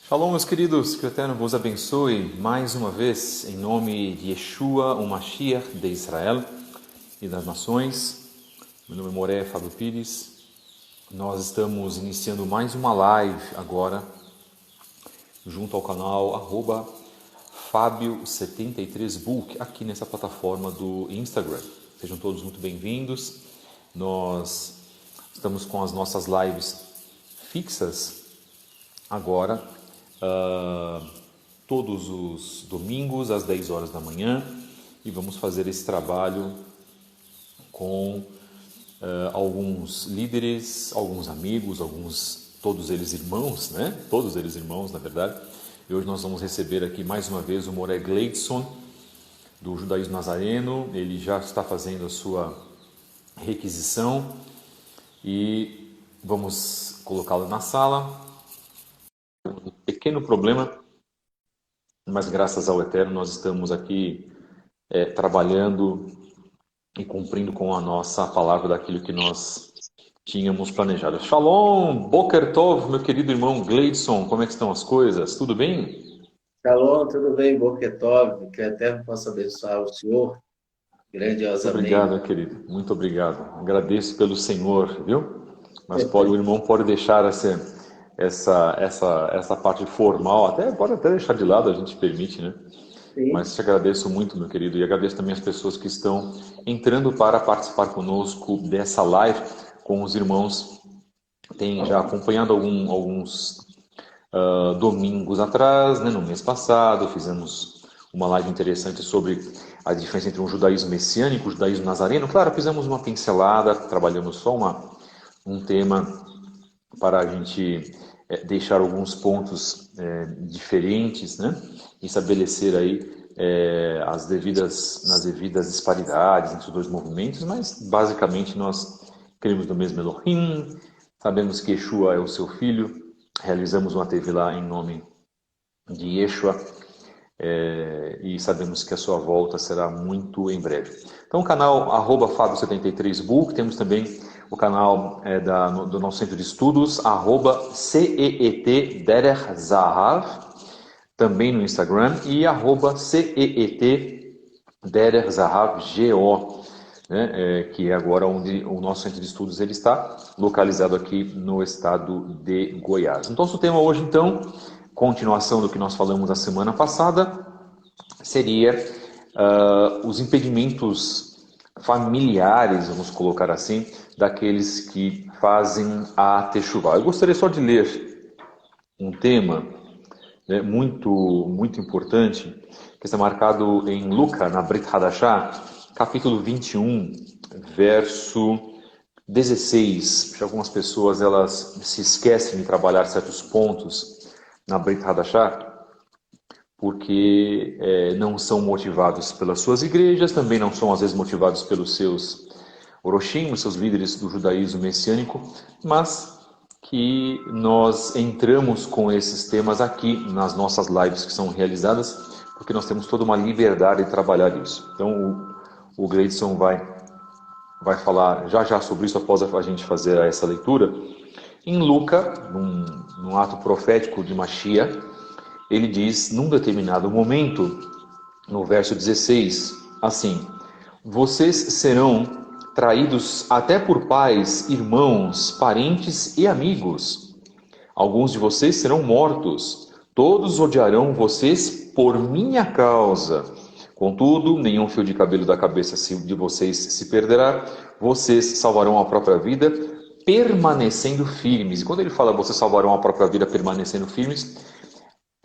Shalom, meus queridos, que o Eterno vos abençoe mais uma vez, em nome de Yeshua, o Mashiach de Israel e das nações. Meu nome é Moré Fábio Pires. Nós estamos iniciando mais uma live agora, junto ao canal Fábio73book, aqui nessa plataforma do Instagram. Sejam todos muito bem-vindos. Nós estamos com as nossas lives fixas agora, todos os domingos às 10 horas da manhã, e vamos fazer esse trabalho com alguns líderes, alguns amigos, todos eles irmãos, né? Todos eles irmãos, na verdade. E hoje nós vamos receber aqui mais uma vez o Moré Gleidson, do Judaísmo Nazareno. Ele já está fazendo a sua requisição e vamos colocá-lo na sala. Um pequeno problema, mas graças ao Eterno nós estamos aqui trabalhando e cumprindo com a nossa palavra daquilo que nós tínhamos planejado. Shalom, Boker Tov, meu querido irmão Gleidson, como é que estão as coisas? Tudo bem? Shalom, tudo bem? Boketov, que o Eterno possa abençoar o senhor Muito obrigado, grandiosamente. meu querido, muito obrigado. Agradeço pelo Senhor, viu? Mas o irmão pode deixar essa parte formal, pode até deixar de lado, a gente permite, né? Sim, Mas te agradeço muito, meu querido, e agradeço também as pessoas que estão entrando para participar conosco dessa live com os irmãos. Tem já acompanhado alguns domingos atrás, né, no mês passado, fizemos uma live interessante sobre a diferença entre um judaísmo messiânico e um judaísmo nazareno. Claro, fizemos uma pincelada, trabalhamos só um tema para a gente deixar alguns pontos diferentes, né? Estabelecer aí nas devidas disparidades entre os dois movimentos, mas basicamente nós cremos no mesmo Elohim, sabemos que Yeshua é o seu filho, realizamos uma TV lá em nome de Yeshua, e sabemos que a sua volta será muito em breve. Então, o canal Fábio73book, temos também o canal do nosso centro de estudos, CEET Derech Zahav, também no Instagram, e CEET Derech Zahav GO, né, que é agora onde o nosso centro de estudos ele está localizado aqui no estado de Goiás. Então, nosso tema hoje, então, continuação do que nós falamos na semana passada, seria os impedimentos familiares, vamos colocar assim, daqueles que fazem a Teshuvah. Eu gostaria só de ler um tema, né, muito importante, que está marcado em Lucas, na Brit Hadashah, capítulo 21, verso 16. Porque algumas pessoas elas se esquecem de trabalhar certos pontos na Brit Hadashah, porque não são motivados pelas suas igrejas, também não são às vezes motivados pelos seus Orochim, os seus líderes do judaísmo messiânico, mas que nós entramos com esses temas aqui nas nossas lives que são realizadas, porque nós temos toda uma liberdade de trabalhar isso. Então o Gleidson vai falar já sobre isso após a gente fazer essa leitura. Em Lucas, num ato profético de Mashiach, ele diz, num determinado momento, no verso 16, assim: vocês serão traídos até por pais, irmãos, parentes e amigos. Alguns de vocês serão mortos. Todos odiarão vocês por minha causa. Contudo, nenhum fio de cabelo da cabeça de vocês se perderá. Vocês salvarão a própria vida permanecendo firmes. E quando ele fala vocês salvarão a própria vida permanecendo firmes,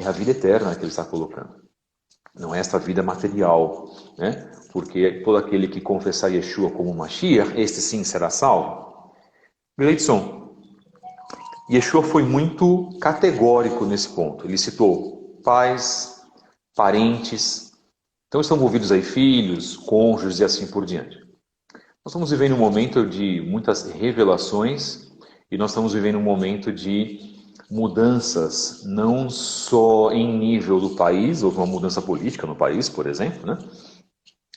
é a vida eterna que ele está colocando. Não é esta vida material, né? Porque todo aquele que confessar Yeshua como Mashiach, este sim será salvo. Gleidson, Yeshua foi muito categórico nesse ponto. Ele citou pais, parentes, então estão envolvidos aí filhos, cônjuges e assim por diante. Nós estamos vivendo um momento de muitas revelações e nós estamos vivendo um momento de mudanças, não só em nível do país, houve uma mudança política no país, por exemplo, né?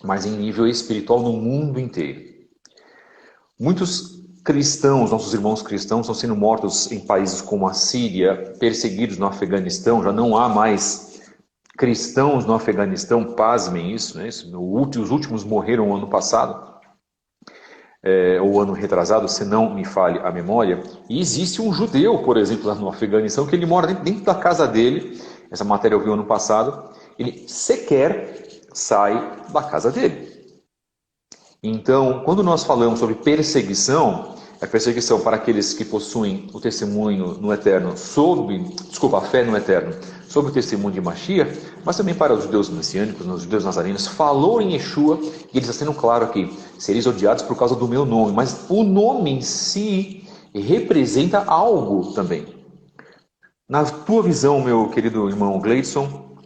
Mas em nível espiritual no mundo inteiro. Muitos cristãos, nossos irmãos cristãos, estão sendo mortos em países como a Síria, perseguidos no Afeganistão, já não há mais cristãos no Afeganistão, pasmem isso, né? Os últimos morreram no ano passado, ou ano retrasado, se não me falhe a memória, e existe um judeu, por exemplo, lá no Afeganistão, que ele mora dentro da casa dele, essa matéria eu vi ano passado, ele sequer sai da casa dele. Então, quando nós falamos sobre perseguição, a perseguição para aqueles que possuem o testemunho no eterno, a fé no eterno, sobre o testemunho de Mashiach, mas também para os judeus messiânicos, os judeus nazarenos, falou em Yeshua, e ele está sendo claro aqui, sereis odiados por causa do meu nome, mas o nome em si representa algo também. Na tua visão, meu querido irmão Gleidson,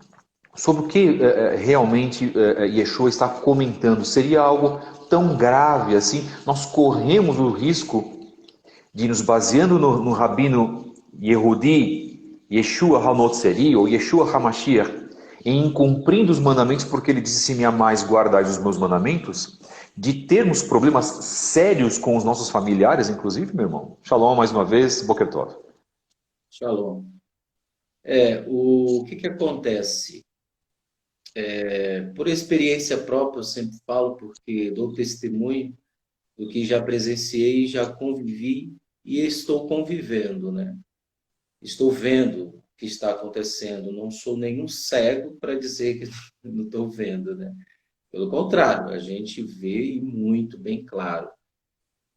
sobre o que realmente Yeshua está comentando, seria algo tão grave assim? Nós corremos o risco de, nos baseando no rabino Yehudi, Yeshua HaNotzeri, ou Yeshua HaMashiach, em cumprindo os mandamentos, porque ele disse, se me amais, guardai os meus mandamentos, de termos problemas sérios com os nossos familiares, inclusive, meu irmão? Shalom mais uma vez, Boker Tov. Shalom. O que acontece? Por experiência própria, eu sempre falo, porque dou testemunho do que já presenciei, já convivi e estou convivendo, né? Estou vendo o que está acontecendo. Não sou nenhum cego para dizer que não estou vendo, né? Pelo contrário, a gente vê e muito bem claro.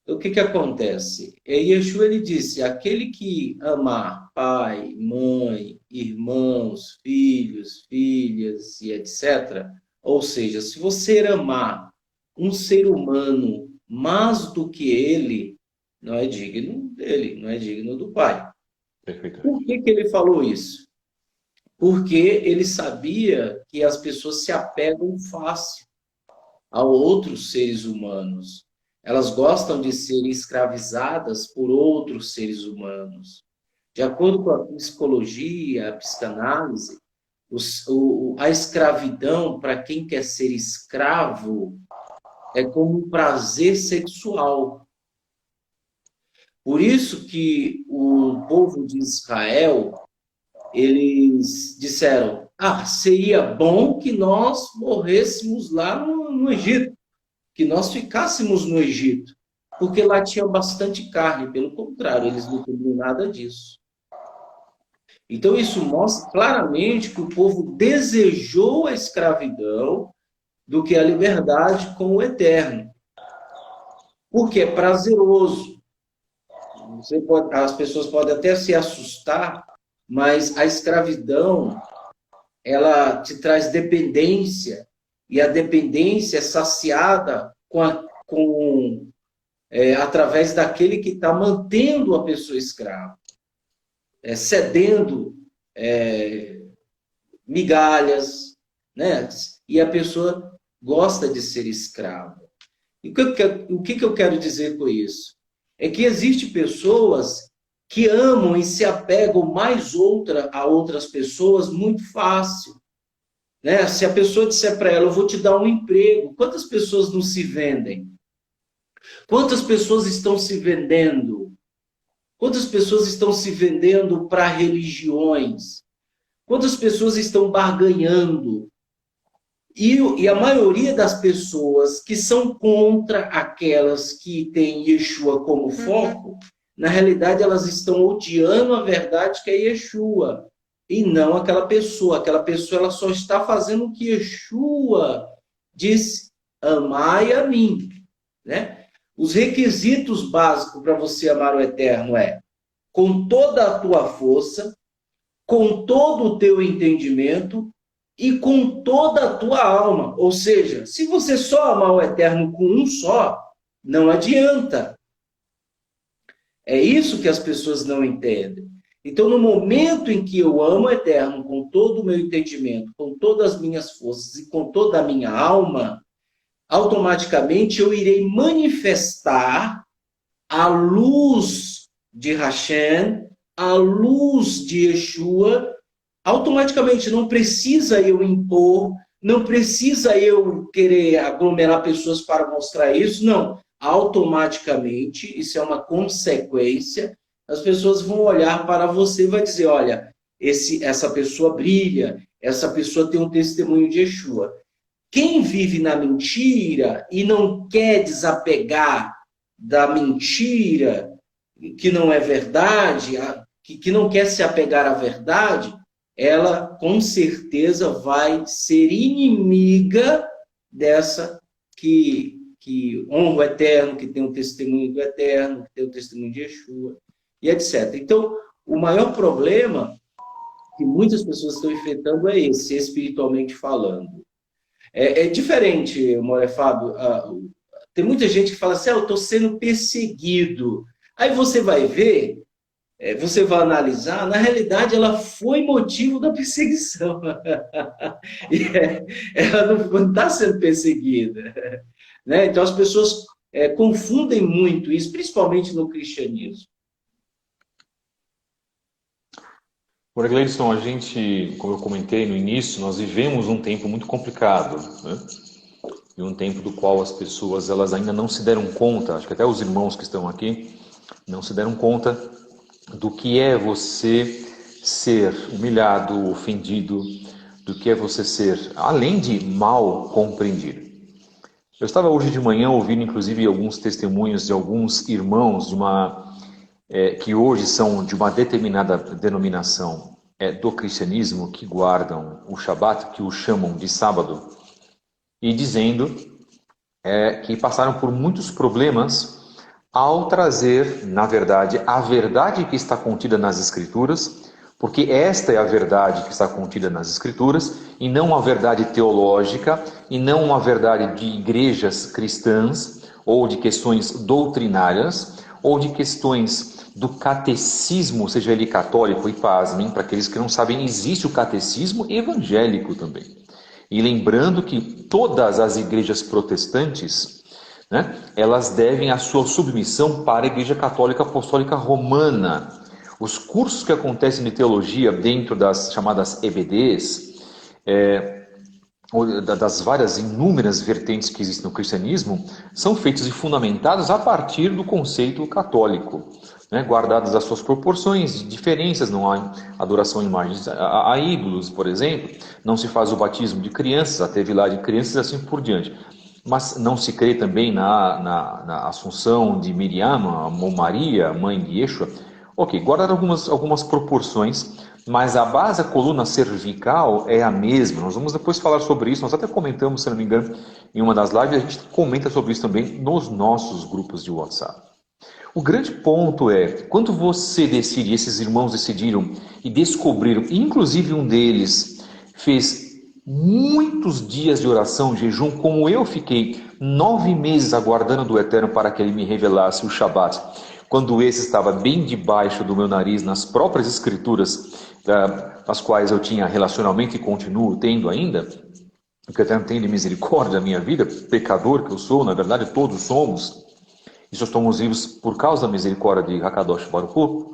Então, o que acontece? Yeshua, ele disse, aquele que amar pai, mãe, irmãos, filhos, filhas e etc. Ou seja, se você amar um ser humano mais do que ele, não é digno dele, não é digno do pai. Perfeito. Por que ele falou isso? Porque ele sabia que as pessoas se apegam fácil a outros seres humanos. Elas gostam de serem escravizadas por outros seres humanos. De acordo com a psicologia, a psicanálise, a escravidão, para quem quer ser escravo, é como um prazer sexual. Por isso que o povo de Israel, eles disseram, seria bom que nós morrêssemos lá no Egito, que nós ficássemos no Egito, porque lá tinha bastante carne. Pelo contrário, eles não comiam nada disso. Então isso mostra claramente que o povo desejou a escravidão do que a liberdade com o eterno, porque é prazeroso. As pessoas podem até se assustar, mas a escravidão, ela te traz dependência, e a dependência é saciada através daquele que está mantendo a pessoa escrava, cedendo migalhas, né? E a pessoa gosta de ser escrava. E o que eu quero dizer com isso? É que existem pessoas que amam e se apegam mais a outras pessoas muito fácil. Né? Se a pessoa disser para ela, eu vou te dar um emprego, quantas pessoas não se vendem? Quantas pessoas estão se vendendo? Quantas pessoas estão se vendendo para religiões? Quantas pessoas estão barganhando? E a maioria das pessoas que são contra aquelas que têm Yeshua como foco, na realidade elas estão odiando a verdade que é Yeshua, e não aquela pessoa. Aquela pessoa ela só está fazendo o que Yeshua diz, amai a mim. Né? Os requisitos básicos para você amar o Eterno é com toda a tua força, com todo o teu entendimento e com toda a tua alma. Ou seja, se você só amar o Eterno com um só, não adianta. É isso que as pessoas não entendem. Então, no momento em que eu amo o Eterno com todo o meu entendimento, com todas as minhas forças e com toda a minha alma, automaticamente eu irei manifestar a luz de Hashem, a luz de Yeshua. Automaticamente, não precisa eu impor, não precisa eu querer aglomerar pessoas para mostrar isso, não. automaticamente, isso é uma consequência, as pessoas vão olhar para você e vai dizer, olha, essa pessoa brilha, essa pessoa tem um testemunho de Yeshua. Quem vive na mentira e não quer desapegar da mentira, que não é verdade, que não quer se apegar à verdade, ela com certeza vai ser inimiga dessa que honra o Eterno, que tem o testemunho do Eterno, que tem o testemunho de Yeshua, e etc. Então, o maior problema que muitas pessoas estão enfrentando é esse, espiritualmente falando. É diferente, Moré Fábio. Tem muita gente que fala assim, eu estou sendo perseguido. Aí você vai ver, você vai analisar, na realidade ela foi motivo da perseguição. Ela não está sendo perseguida. Né? Então as pessoas confundem muito isso, principalmente no cristianismo. Por Gleison, a gente, como eu comentei no início, nós vivemos um tempo muito complicado, né? E um tempo do qual as pessoas elas ainda não se deram conta, acho que até os irmãos que estão aqui não se deram conta do que é você ser humilhado, ofendido, do que é você ser, além de mal compreendido. Eu estava hoje de manhã ouvindo inclusive alguns testemunhos de alguns irmãos que hoje são de uma determinada denominação do cristianismo, que guardam o Shabat, que o chamam de sábado, e dizendo que passaram por muitos problemas ao trazer, na verdade, a verdade que está contida nas Escrituras, porque esta é a verdade que está contida nas Escrituras, e não a verdade teológica, e não uma verdade de igrejas cristãs, ou de questões doutrinárias, ou de questões do catecismo, seja ele católico, e pasmem, para aqueles que não sabem, existe o catecismo evangélico também. E lembrando que todas as igrejas protestantes, né, elas devem a sua submissão para a Igreja Católica Apostólica Romana. Os cursos que acontecem de teologia dentro das chamadas EBDs, das várias inúmeras vertentes que existem no cristianismo, são feitos e fundamentados a partir do conceito católico, né, guardadas as suas proporções, diferenças, não há adoração a imagens a ídolos, por exemplo, não se faz o batismo de crianças, a tevilá de crianças e assim por diante. Mas não se crê também na assunção de Miriam, ou Maria, mãe de Yeshua. Ok, guardar algumas proporções, mas a base, a coluna cervical é a mesma. Nós vamos depois falar sobre isso, nós até comentamos, se não me engano, em uma das lives, a gente comenta sobre isso também nos nossos grupos de WhatsApp. O grande ponto é, quando você decide, esses irmãos decidiram e descobriram, inclusive um deles fez muitos dias de oração, jejum, como eu fiquei 9 meses aguardando do Eterno para que ele me revelasse o Shabat, quando esse estava bem debaixo do meu nariz, nas próprias escrituras, das quais eu tinha relacionamento e continuo tendo ainda, que o Eterno tem de misericórdia da minha vida, pecador que eu sou, na verdade todos somos, e só estamos vivos por causa da misericórdia de Hakadosh Baruch Hu.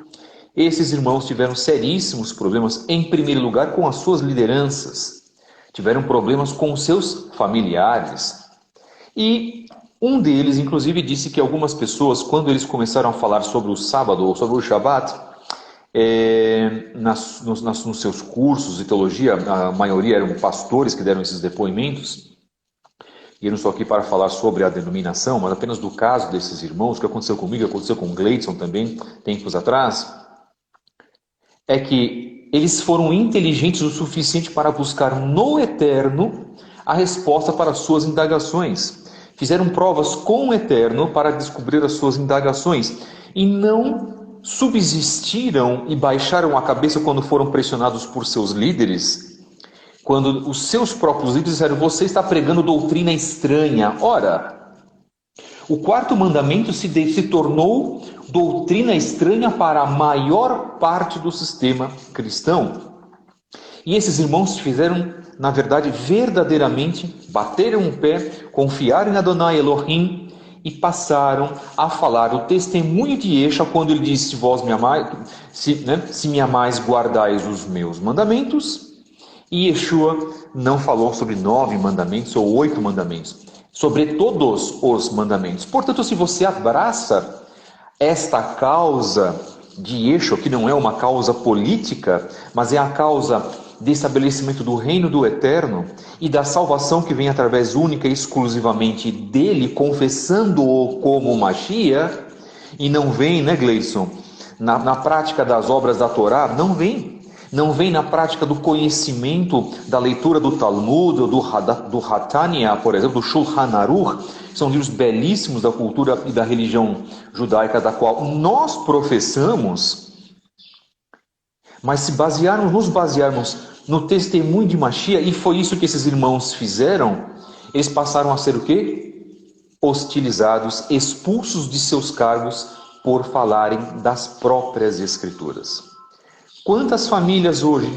Esses irmãos tiveram seríssimos problemas, em primeiro lugar, com as suas lideranças. Tiveram problemas com os seus familiares. E um deles, inclusive, disse que algumas pessoas, quando eles começaram a falar sobre o sábado ou sobre o Shabat, nos seus cursos de teologia, a maioria eram pastores que deram esses depoimentos. E eu não estou aqui para falar sobre a denominação, mas apenas do caso desses irmãos, que aconteceu comigo, aconteceu com o Gleidson também, tempos atrás, é que eles foram inteligentes o suficiente para buscar no Eterno a resposta para as suas indagações. Fizeram provas com o Eterno para descobrir as suas indagações e não subsistiram e baixaram a cabeça quando foram pressionados por seus líderes, quando os seus próprios líderes disseram: você está pregando doutrina estranha. Ora, o quarto mandamento se tornou doutrina estranha para a maior parte do sistema cristão. E esses irmãos fizeram, na verdade, verdadeiramente, bateram o pé, confiaram em Adonai Elohim e passaram a falar o testemunho de Yeshua quando ele disse: vós me amais, se me amais, guardais os meus mandamentos. E Yeshua não falou sobre 9 mandamentos ou 8 mandamentos. sobre todos os mandamentos. Portanto, se você abraça esta causa de Yeshua, que não é uma causa política, mas é a causa de estabelecimento do reino do Eterno e da salvação que vem através única e exclusivamente dele, confessando-o como Mashiach, e não vem, né, Gleison, na prática das obras da Torá, não vem. Não vem na prática do conhecimento da leitura do Talmud, do Hatania, por exemplo, do Shulchan Aruch, que são livros belíssimos da cultura e da religião judaica da qual nós professamos, mas se nos basearmos no testemunho de Mashiach, e foi isso que esses irmãos fizeram, eles passaram a ser o quê? Hostilizados, expulsos de seus cargos por falarem das próprias Escrituras. Quantas famílias hoje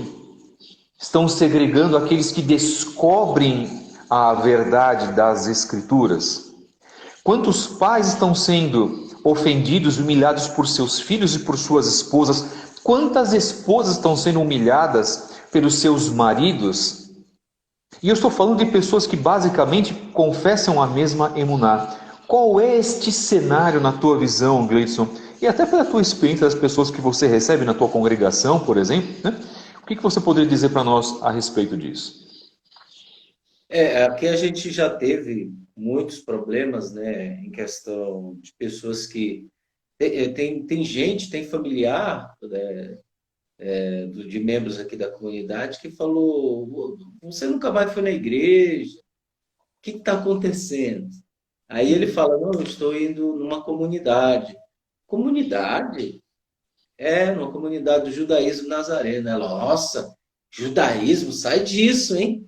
estão segregando aqueles que descobrem a verdade das Escrituras? Quantos pais estão sendo ofendidos, humilhados por seus filhos e por suas esposas? Quantas esposas estão sendo humilhadas pelos seus maridos? E eu estou falando de pessoas que basicamente confessam a mesma emuná. Qual é este cenário na tua visão, Gleison? E até pela tua experiência das pessoas que você recebe na tua congregação, por exemplo, né? O que você poderia dizer para nós a respeito disso? Aqui a gente já teve muitos problemas, né, em questão de pessoas que... Tem gente, tem familiar, né, de membros aqui da comunidade que falou, você nunca mais foi na igreja, o que está acontecendo? Aí ele fala, não, eu estou indo numa comunidade. Comunidade? Numa comunidade do judaísmo nazareno. Ela, nossa, judaísmo, sai disso, hein?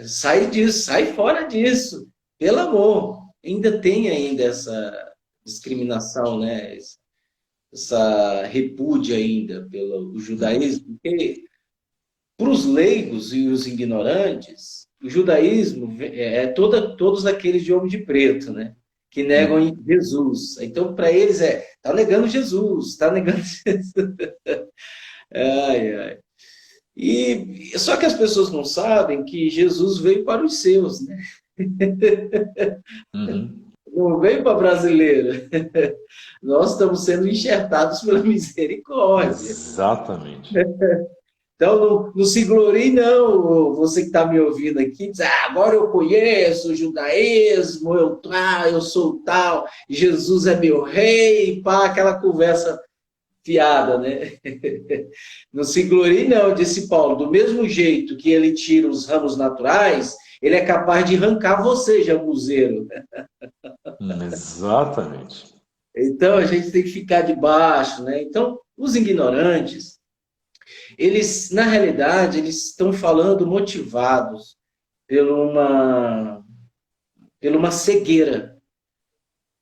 Sai disso, sai fora disso. Pelo amor. Ainda essa discriminação, né? Essa repúdia ainda pelo judaísmo. Porque para os leigos e os ignorantes, o judaísmo todos aqueles de homem de preto, né? Que negam Jesus. Então, para eles está negando Jesus, está negando Jesus. Ai, ai. E só que as pessoas não sabem que Jesus veio para os seus, né? Não veio para brasileiro. Nós estamos sendo enxertados pela misericórdia. Exatamente. Então, não se glorie, não, você que está me ouvindo aqui, diz, agora eu conheço o judaísmo, eu sou tal, Jesus é meu rei, pá, aquela conversa fiada, né? Não se glorie, não, disse Paulo, do mesmo jeito que ele tira os ramos naturais, ele é capaz de arrancar você, jambuzeiro. Exatamente. Então, a gente tem que ficar debaixo, né? Então, os ignorantes, eles, na realidade, eles estão falando motivados por uma cegueira.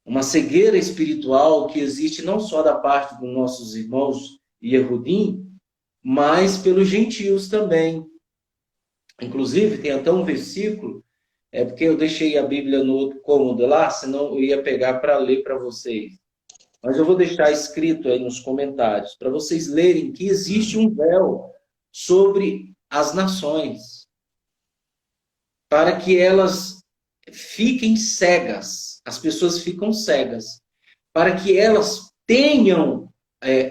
Uma cegueira espiritual que existe não só da parte dos nossos irmãos Yehudim, mas pelos gentios também. Inclusive, tem até um versículo, porque eu deixei a Bíblia no outro cômodo lá, senão eu ia pegar para ler para vocês. Mas eu vou deixar escrito aí nos comentários, para vocês lerem que existe um véu sobre as nações, para que elas fiquem cegas, as pessoas ficam cegas, para que elas tenham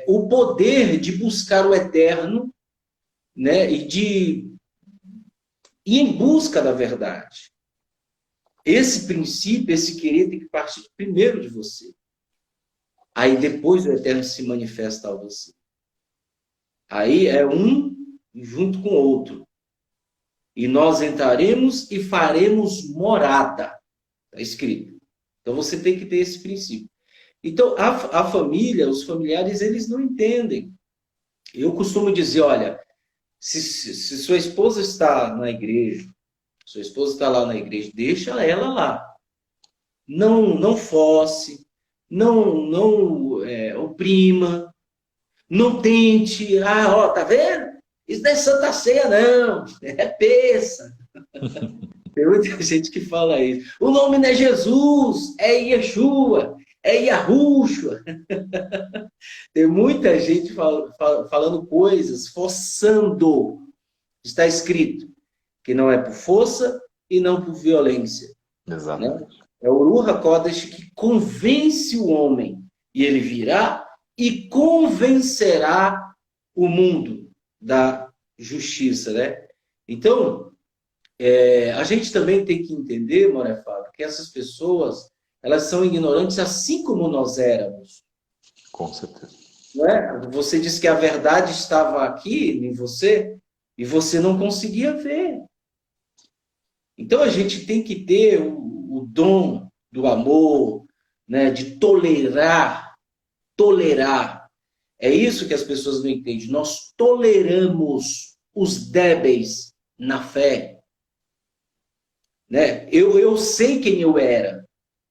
o poder de buscar o eterno, né, e de ir em busca da verdade. Esse princípio, esse querer tem que partir primeiro de você. Aí depois o Eterno se manifesta a você. Aí é um junto com o outro. E nós entraremos e faremos morada. Está escrito. Então você tem que ter esse princípio. Então a família, os familiares, eles não entendem. Eu costumo dizer, olha, se sua esposa está na igreja, sua esposa está lá na igreja, deixa ela lá. Não force. Não oprima, não tente, tá vendo? Isso não é Santa Ceia, não, é peça. Tem muita gente que fala isso. O nome não é Jesus, é Yeshua, é Yahushua. Tem muita gente falando coisas, forçando. Está escrito que não é por força, e não por violência. Exatamente. Né? É o Ruach HaKodesh que convence o homem, e ele virá e convencerá o mundo da justiça, né? Então, a gente também tem que entender, Moré Fábio, que essas pessoas, elas são ignorantes assim como nós éramos. Com certeza. Não é? Você disse que a verdade estava aqui em você e você não conseguia ver. Então a gente tem que ter o dom do amor, né, de tolerar. É isso que as pessoas não entendem. Nós toleramos os débeis na fé. Né? Eu sei quem eu era.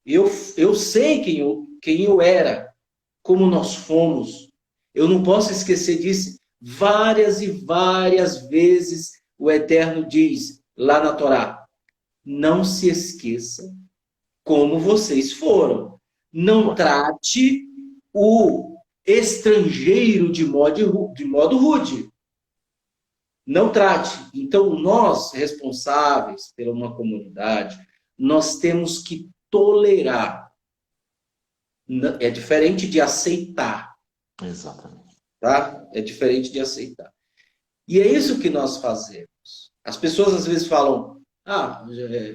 Eu sei quem eu era, como nós fomos. Eu não posso esquecer disso. Várias e várias vezes o Eterno diz lá na Torá: não se esqueça como vocês foram. Não trate o estrangeiro de modo rude. Não trate. Então, nós, responsáveis por uma comunidade, nós temos que tolerar. É diferente de aceitar. Exatamente. Tá? É diferente de aceitar. E é isso que nós fazemos. As pessoas às vezes falam: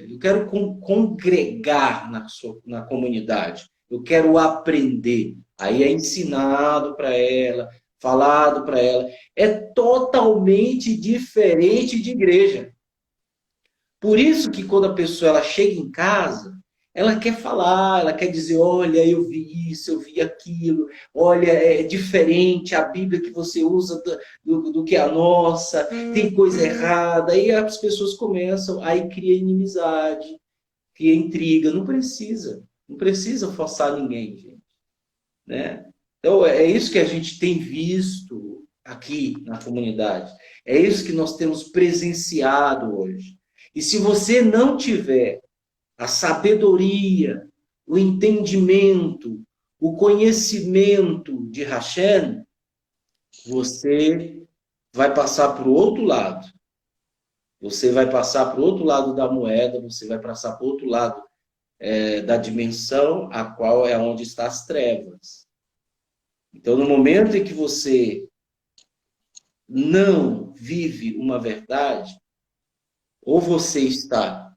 eu quero congregar na comunidade, eu quero aprender. Aí é ensinado para ela, falado para ela. É totalmente diferente de igreja. Por isso que quando a pessoa ela chega em casa, ela quer falar, ela quer dizer: olha, eu vi isso, eu vi aquilo, olha, é diferente a Bíblia que você usa do que a nossa, tem coisa errada. Aí as pessoas começam, aí cria inimizade, cria intriga. Não precisa forçar ninguém, gente. Né? Então, é isso que a gente tem visto aqui na comunidade. É isso que nós temos presenciado hoje. E se você não tiver a sabedoria, o entendimento, o conhecimento de Hashem, você vai passar para o outro lado. Você vai passar para o outro lado da moeda, você vai passar para o outro lado da dimensão, a qual é onde está as trevas. Então, no momento em que você não vive uma verdade, ou você está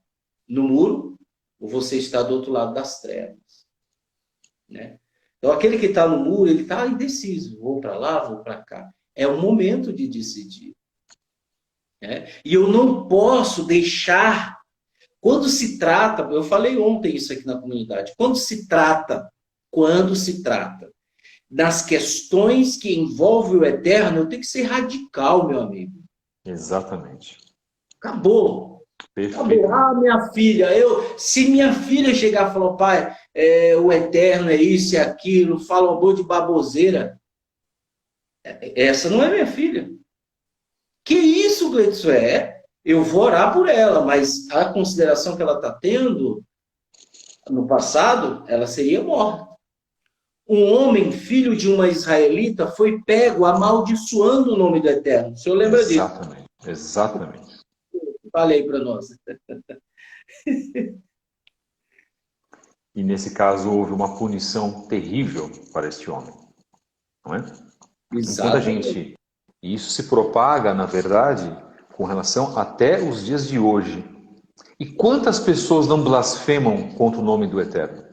no muro, ou você está do outro lado das trevas. Né? Então, aquele que está no muro, ele está indeciso. Vou para lá, vou para cá. É o momento de decidir. Né? E eu não posso deixar, quando se trata, eu falei ontem isso aqui na comunidade, quando se trata das questões que envolvem o eterno, eu tenho que ser radical, meu amigo. Exatamente. Acabou. Perfeito. Acabou. Minha filha, se minha filha chegar e falar: pai, o eterno é isso e aquilo, fala um monte de baboseira, essa não é minha filha. Que isso, Gleidson? Eu vou orar por ela, mas a consideração que ela está tendo no passado, ela seria morta. Um homem, filho de uma israelita, foi pego amaldiçoando o nome do Eterno. O senhor lembra disso? Exatamente. Falei para nós. E nesse caso houve uma punição terrível para este homem. Não é? Exatamente. E isso se propaga, na verdade, com relação até os dias de hoje. E quantas pessoas não blasfemam contra o nome do Eterno?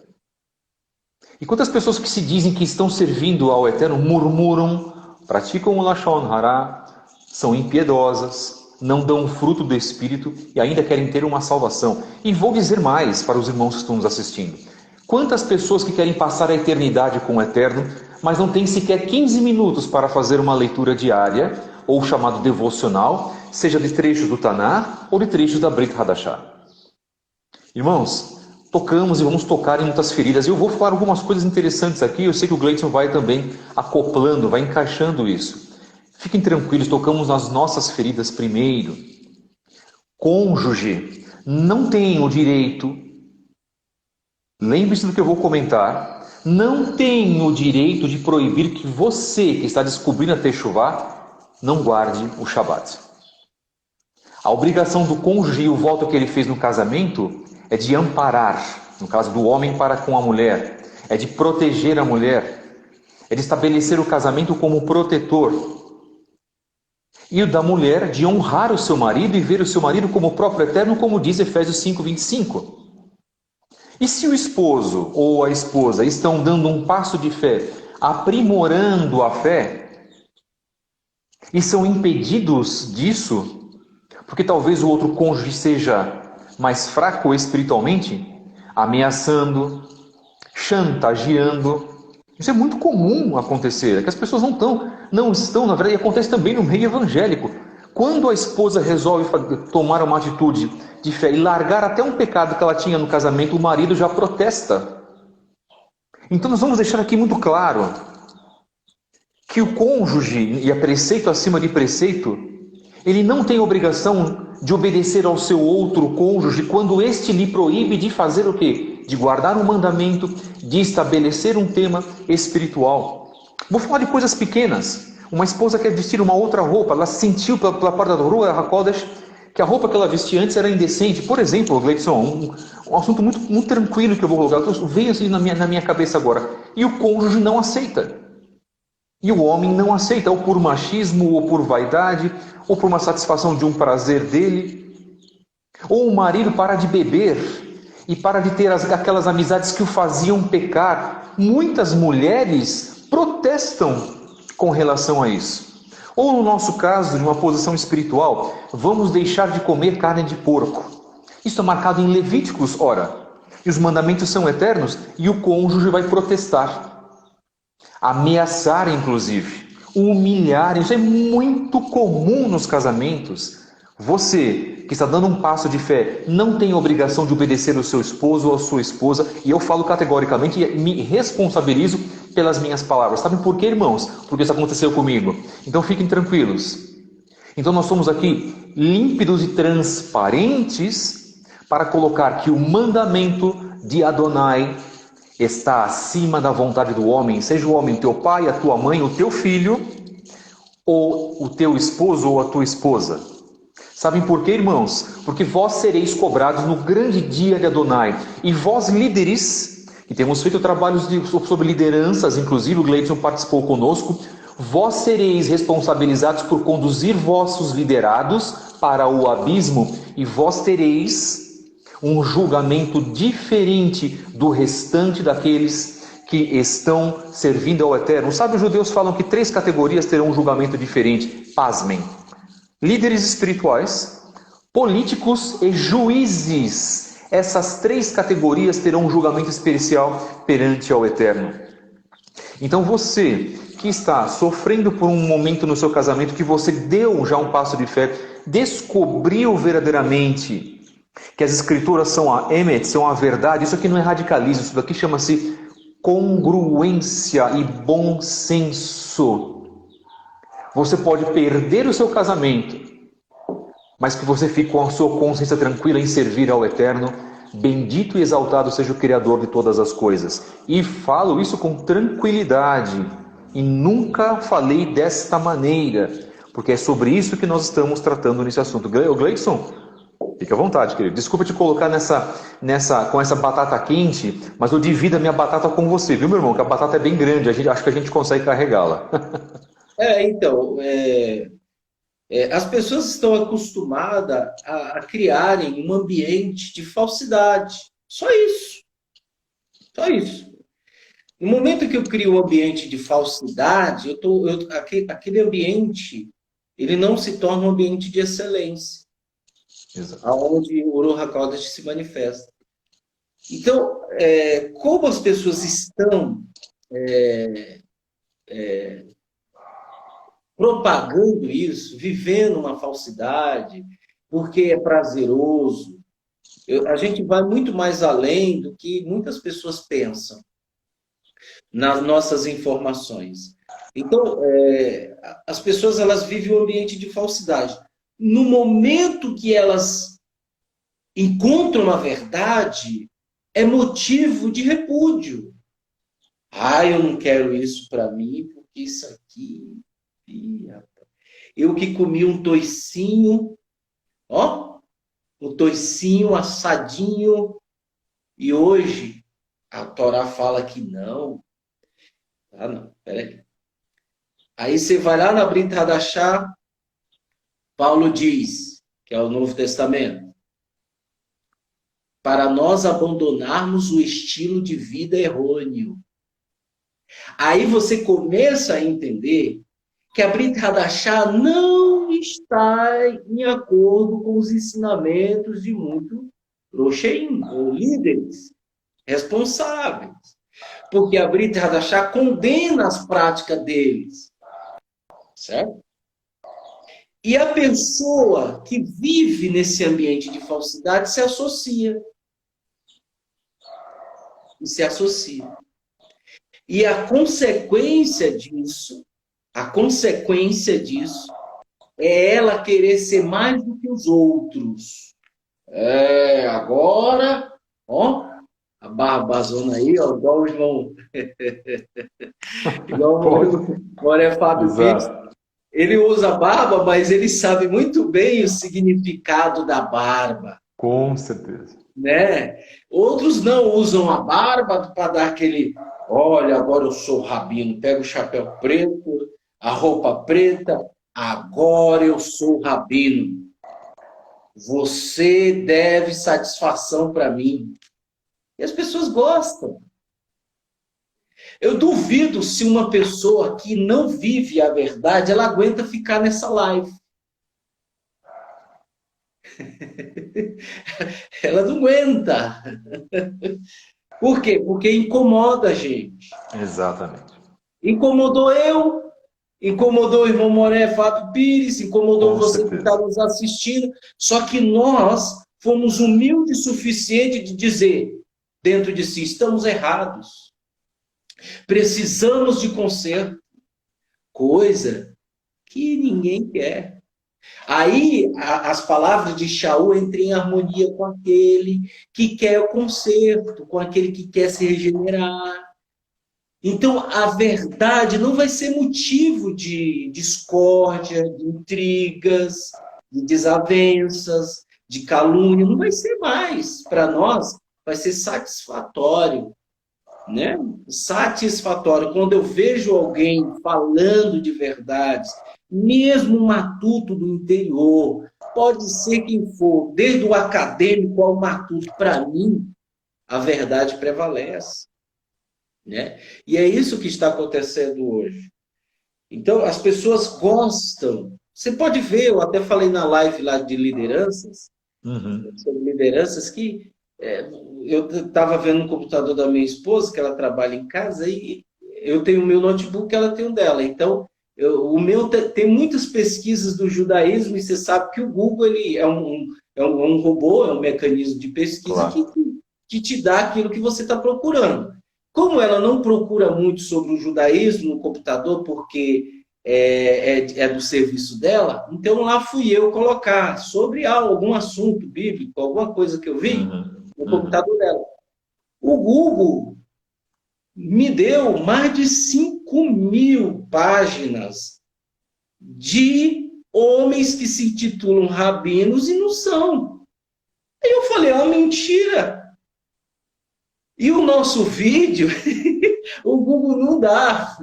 E quantas pessoas que se dizem que estão servindo ao Eterno murmuram, praticam o Lashon Hara, são impiedosas, não dão o fruto do Espírito e ainda querem ter uma salvação. E vou dizer mais para os irmãos que estão nos assistindo. Quantas pessoas que querem passar a eternidade com o Eterno, mas não têm sequer 15 minutos para fazer uma leitura diária, ou chamado devocional, seja de trechos do Taná ou de trechos da Brit Hadashah. Irmãos, tocamos e vamos tocar em muitas feridas. Eu vou falar algumas coisas interessantes aqui, eu sei que o Gleidson vai também acoplando, vai encaixando isso. Fiquem tranquilos, tocamos nas nossas feridas primeiro. Cônjuge não tem o direito, lembre-se do que eu vou comentar, não tem o direito de proibir que você, que está descobrindo a Teshuvá, não guarde o Shabat. A obrigação do cônjuge e o voto que ele fez no casamento é de amparar, no caso do homem para com a mulher, é de proteger a mulher, é de estabelecer o casamento como protetor. E o da mulher de honrar o seu marido e ver o seu marido como o próprio eterno, como diz Efésios 5:25. E se o esposo ou a esposa estão dando um passo de fé, aprimorando a fé, e são impedidos disso, porque talvez o outro cônjuge seja mais fraco espiritualmente, ameaçando, chantageando. Isso é muito comum acontecer, é que as pessoas não estão, na verdade, e acontece também no meio evangélico. Quando a esposa resolve tomar uma atitude de fé e largar até um pecado que ela tinha no casamento, o marido já protesta. Então nós vamos deixar aqui muito claro que o cônjuge, e é preceito acima de preceito, ele não tem obrigação de obedecer ao seu outro cônjuge quando este lhe proíbe de fazer o quê? De guardar um mandamento, de estabelecer um tema espiritual. Vou falar de coisas pequenas. Uma esposa quer vestir uma outra roupa, ela sentiu pela porta da rua, Hakodesh, que a roupa que ela vestia antes era indecente. Por exemplo, Gleidson, um assunto muito tranquilo que eu vou colocar, veio assim na minha cabeça agora. E o cônjuge não aceita. E o homem não aceita, ou por machismo, ou por vaidade, ou por uma satisfação de um prazer dele. Ou o marido para de beber e para de ter aquelas amizades que o faziam pecar. Muitas mulheres protestam com relação a isso. Ou no nosso caso, de uma posição espiritual, vamos deixar de comer carne de porco. Isso é marcado em Levíticos, ora. E os mandamentos são eternos e o cônjuge vai protestar. Ameaçar, inclusive, humilhar, isso é muito comum nos casamentos. Você que está dando um passo de fé não tem obrigação de obedecer ao seu esposo ou à sua esposa, e eu falo categoricamente e me responsabilizo pelas minhas palavras. Sabem por quê, irmãos? Porque isso aconteceu comigo. Então fiquem tranquilos. Então nós somos aqui límpidos e transparentes para colocar que o mandamento de Adonai está acima da vontade do homem, seja o homem teu pai, a tua mãe, o teu filho, ou o teu esposo ou a tua esposa. Sabem por quê, irmãos? Porque vós sereis cobrados no grande dia de Adonai. E vós, líderes, que temos feito trabalhos sobre lideranças, inclusive o Gleidson participou conosco, vós sereis responsabilizados por conduzir vossos liderados para o abismo, e vós tereis um julgamento diferente do restante daqueles que estão servindo ao Eterno. Sabe, os judeus falam que 3 categorias terão um julgamento diferente. Pasmem. Líderes espirituais, políticos e juízes. Essas 3 categorias terão um julgamento especial perante ao Eterno. Então você que está sofrendo por um momento no seu casamento, que você deu já um passo de fé, descobriu verdadeiramente que as escrituras são a emet, são a verdade, isso aqui não é radicalismo, isso daqui chama-se congruência e bom senso. Você pode perder o seu casamento, mas que você fique com a sua consciência tranquila em servir ao Eterno. Bendito e exaltado seja o Criador de todas as coisas. E falo isso com tranquilidade, e nunca falei desta maneira, porque é sobre isso que nós estamos tratando nesse assunto. Gleidson, fica à vontade, querido. Desculpa te colocar com essa batata quente, mas eu divido a minha batata com você, viu, meu irmão? Que a batata é bem grande, acho que a gente consegue carregá-la. As pessoas estão acostumadas a criarem um ambiente de falsidade. Só isso. Só isso. No momento que eu crio um ambiente de falsidade, aquele ambiente ele não se torna um ambiente de excelência. Exato. Onde o Ruach HaKodesh se manifesta. Então, como as pessoas estão propagando isso, vivendo uma falsidade, porque é prazeroso, a gente vai muito mais além do que muitas pessoas pensam nas nossas informações. Então, as pessoas elas vivem um ambiente de falsidade. No momento que elas encontram a verdade, é motivo de repúdio. Eu não quero isso para mim, porque isso aqui... Eu que comi um toicinho, Ó, o toicinho assadinho. E hoje a Torá fala que não. Ah, não, peraí. Aí você vai lá na Brit Hadashah, Paulo diz, que é o Novo Testamento, para nós abandonarmos o estilo de vida errôneo. Aí você começa a entender que a Brit Hadashah não está em acordo com os ensinamentos de muitos Rocheim, ou líderes responsáveis. Porque a Brit Hadashah condena as práticas deles. Certo? E a pessoa que vive nesse ambiente de falsidade se associa. E se associa. E a consequência disso é ela querer ser mais do que os outros. Agora, ó, a barbazona aí, ó, igual o irmão. Igual o Fábio Pires. Ele usa barba, mas ele sabe muito bem o significado da barba. Com certeza. Né? Outros não usam a barba para dar aquele, olha, agora eu sou rabino, pega o chapéu preto, a roupa preta, agora eu sou rabino. Você deve satisfação para mim. E as pessoas gostam. Eu duvido se uma pessoa que não vive a verdade, ela aguenta ficar nessa live. Ela não aguenta. Por quê? Porque incomoda a gente. Exatamente. Incomodou eu, incomodou o irmão Moré, Fábio Pires, incomodou você que está nos assistindo. Só que nós fomos humildes o suficiente de dizer dentro de si, estamos errados. Precisamos de conserto. Coisa que ninguém quer. Aí as palavras de Shaul entram em harmonia com aquele que quer o conserto, com aquele que quer se regenerar. Então a verdade não vai ser motivo de discórdia, de intrigas, de desavenças, de calúnia. Não vai ser mais. Para nós, vai ser satisfatório. Né? Satisfatório. Quando eu vejo alguém falando de verdades, mesmo um matuto do interior, pode ser quem for, desde o acadêmico ao matuto, para mim, a verdade prevalece. Né? E é isso que está acontecendo hoje. Então, as pessoas gostam. Você pode ver, eu até falei na live lá de lideranças, sobre lideranças, que eu estava vendo no computador da minha esposa, que ela trabalha em casa, e eu tenho o meu notebook, ela tem o dela. Então, o meu tem muitas pesquisas do judaísmo, e você sabe que o Google ele é um robô, é um mecanismo de pesquisa, claro, que te dá aquilo que você está procurando. Como ela não procura muito sobre o judaísmo no computador, porque é do serviço dela, então lá fui eu colocar sobre algum assunto bíblico, alguma coisa que eu vi no computador dela. O Google me deu mais de 5.000 páginas de homens que se intitulam rabinos e não são. Aí eu falei, mentira. E o nosso vídeo, o Google não dá.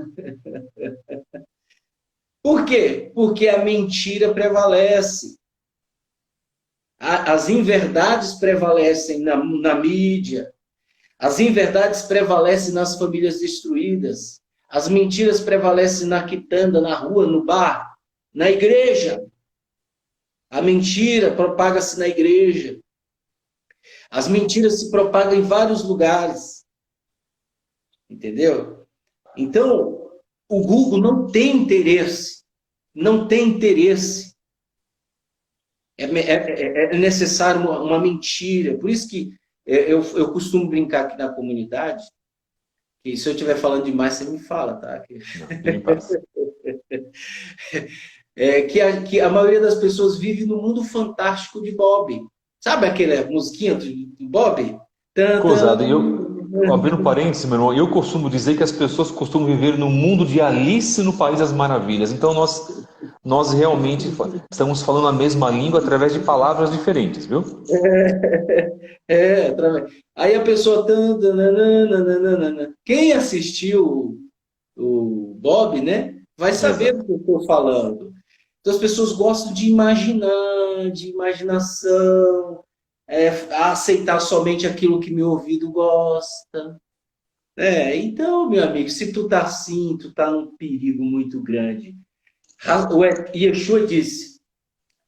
Por quê? Porque a mentira prevalece. As inverdades prevalecem na mídia. As inverdades prevalecem nas famílias destruídas. As mentiras prevalecem na quitanda, na rua, no bar, na igreja. A mentira propaga-se na igreja. As mentiras se propagam em vários lugares. Entendeu? Então, o Google não tem interesse. Não tem interesse. É necessário uma mentira. Por isso que eu costumo brincar aqui na comunidade, que se eu estiver falando demais, você me fala, tá? Que a maioria das pessoas vive no mundo fantástico de Bob. Sabe aquela musiquinha do Bob? abrindo parênteses, meu irmão, eu costumo dizer que as pessoas costumam viver no mundo de Alice no País das Maravilhas. Então nós realmente estamos falando a mesma língua através de palavras diferentes, viu? Aí a pessoa. Quem assistiu o Bob, né, vai saber do Exato. que eu estou falando. Então as pessoas gostam de imaginar, de imaginação, aceitar somente aquilo que meu ouvido gosta. Então, meu amigo, se tu tá assim, tu tá num perigo muito grande. O Yeshua disse,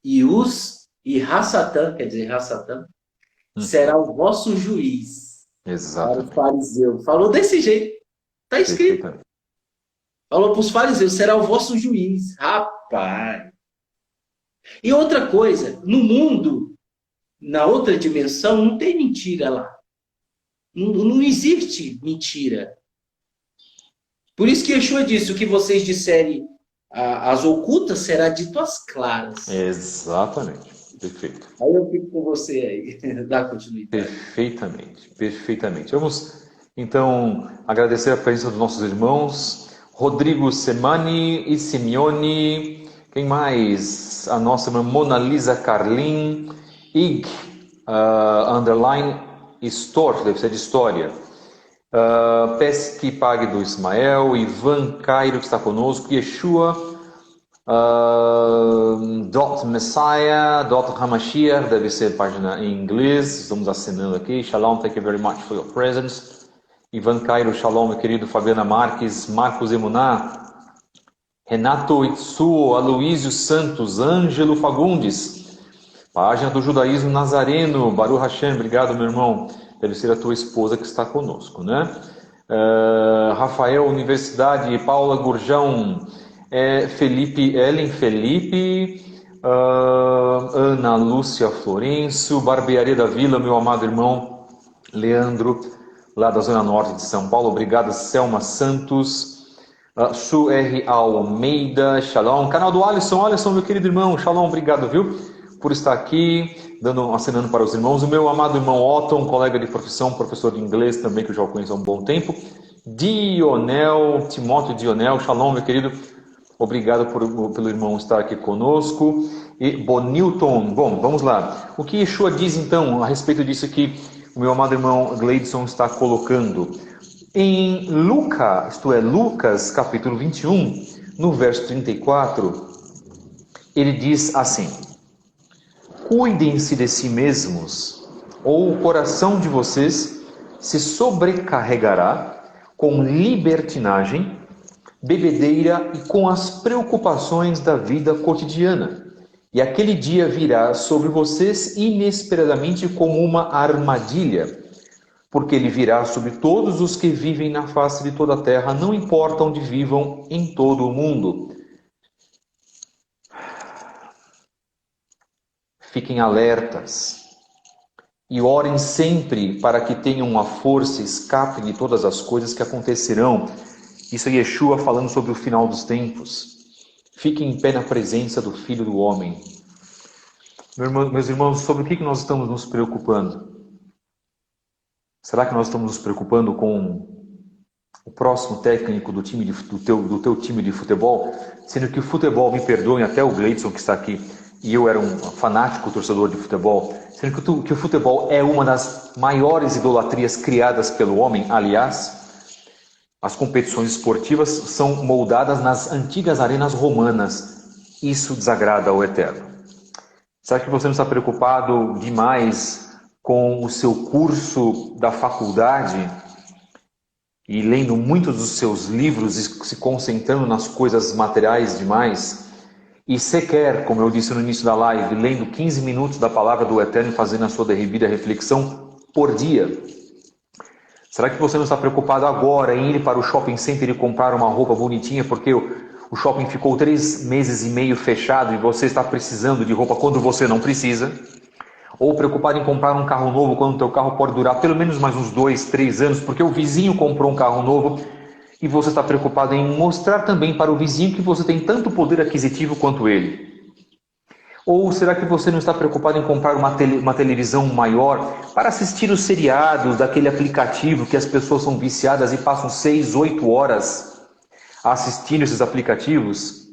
e Hassatan, quer dizer, Hassatan, será o vosso juiz para o Exatamente. fariseu. Falou desse jeito, tá escrito. Perfeitamente. Falou para os fariseus, será o vosso juiz. Rapaz. E outra coisa, no mundo, na outra dimensão, não tem mentira lá. Não existe mentira. Por isso que Yeshua disse, o que vocês disserem às ocultas será dito às claras. Exatamente. Perfeito. Aí eu fico com você aí, dá continuidade. Perfeitamente. Perfeitamente. Vamos, então, agradecer a presença dos nossos irmãos. Rodrigo Semani e Simeone. Quem mais? A nossa irmã Mona Lisa Carlin. Ig, underline, Stor, deve ser de história. Pesque Pague do Ismael, Ivan Cairo que está conosco, Yeshua, Dot Messiah, Dot Hamashiach, deve ser página em inglês, estamos assinando aqui. Shalom, thank you very much for your presence. Ivan Cairo, shalom, meu querido. Fabiana Marques, Marcos Emuná, Renato Itsuo, Aloísio Santos, Ângelo Fagundes, página do Judaísmo Nazareno, Baruch Hashem, obrigado, meu irmão. Deve ser a tua esposa que está conosco, né? Rafael Universidade, Paula Gurjão, Ellen Felipe, Ana Lúcia Florencio, Barbearia da Vila, meu amado irmão Leandro, lá da Zona Norte de São Paulo, obrigado, Selma Santos, Su R. Almeida, Shalom, canal do Alisson, meu querido irmão, Shalom, obrigado, viu? Por estar aqui, acenando para os irmãos. O meu amado irmão Otton, colega de profissão, professor de inglês também, que eu já o conheço há um bom tempo. Timóteo Dionel, shalom, meu querido. Obrigado pelo irmão estar aqui conosco. E Bonilton, bom, vamos lá. O que Yeshua diz então a respeito disso que o meu amado irmão Gleidson está colocando? Em Lucas capítulo 21, no verso 34, ele diz assim: cuidem-se de si mesmos, ou o coração de vocês se sobrecarregará com libertinagem, bebedeira e com as preocupações da vida cotidiana. E aquele dia virá sobre vocês inesperadamente como uma armadilha, porque ele virá sobre todos os que vivem na face de toda a terra, não importa onde vivam em todo o mundo. Fiquem alertas e orem sempre para que tenham a força e escapem de todas as coisas que acontecerão. Isso é Yeshua falando sobre o final dos tempos. Fiquem em pé na presença do Filho do Homem. Meus irmãos, sobre o que nós estamos nos preocupando? Será que nós estamos nos preocupando com o próximo técnico do teu time de futebol? Sendo que o futebol, me perdoem, até o Gleidson que está aqui, e eu era um fanático torcedor de futebol, sendo que o futebol é uma das maiores idolatrias criadas pelo homem. Aliás, as competições esportivas são moldadas nas antigas arenas romanas. Isso desagrada ao Eterno. Será que você não está preocupado demais com o seu curso da faculdade e lendo muitos dos seus livros e se concentrando nas coisas materiais demais? E sequer, como eu disse no início da live, lendo 15 minutos da palavra do Eterno e fazendo a sua devida reflexão por dia. Será que você não está preocupado agora em ir para o shopping center e comprar uma roupa bonitinha porque o shopping ficou 3 meses e meio fechado e você está precisando de roupa quando você não precisa? Ou preocupado em comprar um carro novo quando o teu carro pode durar pelo menos mais uns 2, 3 anos porque o vizinho comprou um carro novo? E você está preocupado em mostrar também para o vizinho que você tem tanto poder aquisitivo quanto ele. Ou será que você não está preocupado em comprar uma televisão maior para assistir os seriados daquele aplicativo que as pessoas são viciadas e passam 6, 8 horas assistindo esses aplicativos?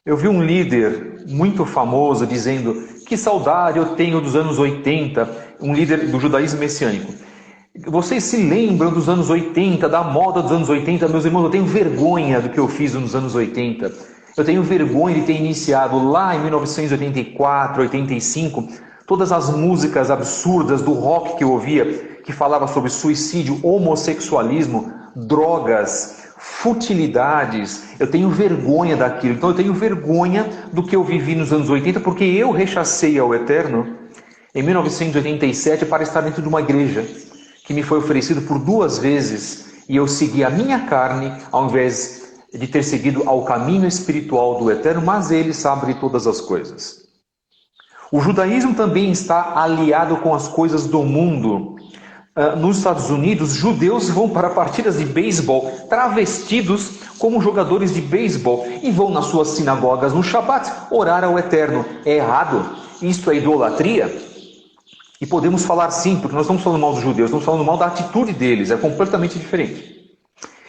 Eu vi um líder muito famoso dizendo: que saudade eu tenho dos anos 80, um líder do judaísmo messiânico. Vocês se lembram dos anos 80, da moda dos anos 80? Meus irmãos, eu tenho vergonha do que eu fiz nos anos 80. Eu tenho vergonha de ter iniciado lá em 1984, 85, todas as músicas absurdas do rock que eu ouvia, que falava sobre suicídio, homossexualismo, drogas, futilidades. Eu tenho vergonha daquilo. Então eu tenho vergonha do que eu vivi nos anos 80, porque eu rechacei ao Eterno em 1987 para estar dentro de uma igreja que me foi oferecido por 2 vezes, e eu segui a minha carne ao invés de ter seguido ao caminho espiritual do Eterno, mas Ele sabe de todas as coisas. O judaísmo também está aliado com as coisas do mundo. Nos Estados Unidos, judeus vão para partidas de beisebol travestidos como jogadores de beisebol e vão nas suas sinagogas no Shabat orar ao Eterno. É errado? Isto é idolatria? E podemos falar sim, porque nós estamos falando mal dos judeus, estamos falando mal da atitude deles, é completamente diferente.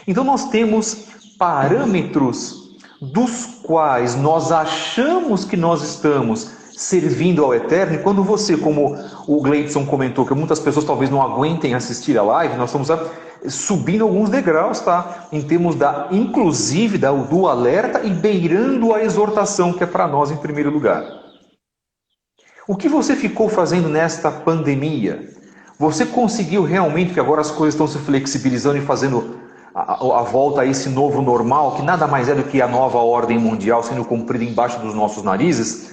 Então nós temos parâmetros dos quais nós achamos que nós estamos servindo ao Eterno, e quando você, como o Gleidson comentou, que muitas pessoas talvez não aguentem assistir a live, nós estamos subindo alguns degraus, tá? Em termos inclusive do alerta e beirando a exortação, que é para nós em primeiro lugar. O que você ficou fazendo nesta pandemia? Você conseguiu realmente, que agora as coisas estão se flexibilizando e fazendo a volta a esse novo normal, que nada mais é do que a nova ordem mundial sendo cumprida embaixo dos nossos narizes,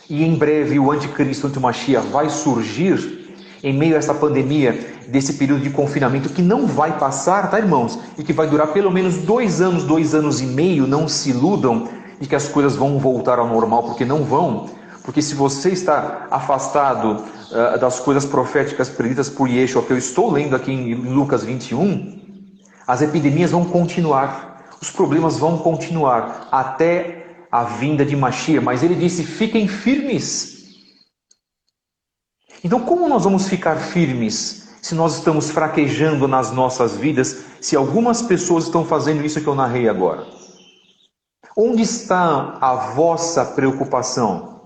e em breve o anticristo, o antimachia, vai surgir em meio a essa pandemia, desse período de confinamento que não vai passar, tá, irmãos? E que vai durar pelo menos 2 anos, 2 anos e meio. Não se iludam de que as coisas vão voltar ao normal, porque não vão. Porque se você está afastado das coisas proféticas preditas por Yeshua, que eu estou lendo aqui em Lucas 21, as epidemias vão continuar, os problemas vão continuar até a vinda de Mashiach. Mas ele disse: fiquem firmes. Então como nós vamos ficar firmes se nós estamos fraquejando nas nossas vidas, se algumas pessoas estão fazendo isso que eu narrei agora? Onde está a vossa preocupação?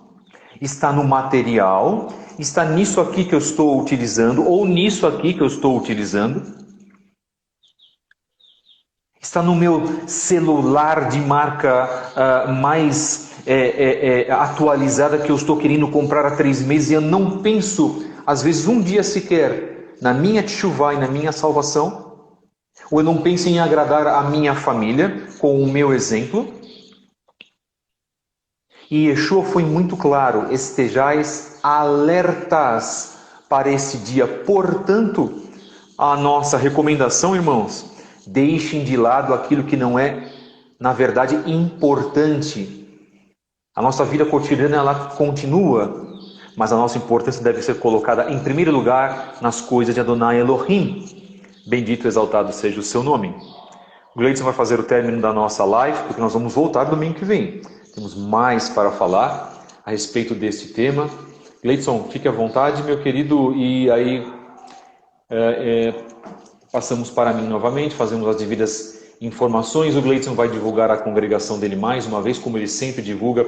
Está no material? Está nisso aqui que eu estou utilizando? Ou nisso aqui que eu estou utilizando? Está no meu celular de marca mais atualizada que eu estou querendo comprar há 3 meses e eu não penso, às vezes, um dia sequer na minha teshuvá e na minha salvação? Ou eu não penso em agradar a minha família com o meu exemplo? E Yeshua foi muito claro: estejais alertas para esse dia. Portanto, a nossa recomendação, irmãos, deixem de lado aquilo que não é, na verdade, importante. A nossa vida cotidiana, ela continua, mas a nossa importância deve ser colocada em primeiro lugar nas coisas de Adonai Elohim. Bendito e exaltado seja o seu nome. O Gleidson vai fazer o término da nossa live, porque nós vamos voltar domingo que vem. Temos mais para falar a respeito deste tema. Gleidson, fique à vontade, meu querido, e aí passamos para mim novamente, fazemos as devidas informações. O Gleidson vai divulgar a congregação dele mais uma vez, como ele sempre divulga.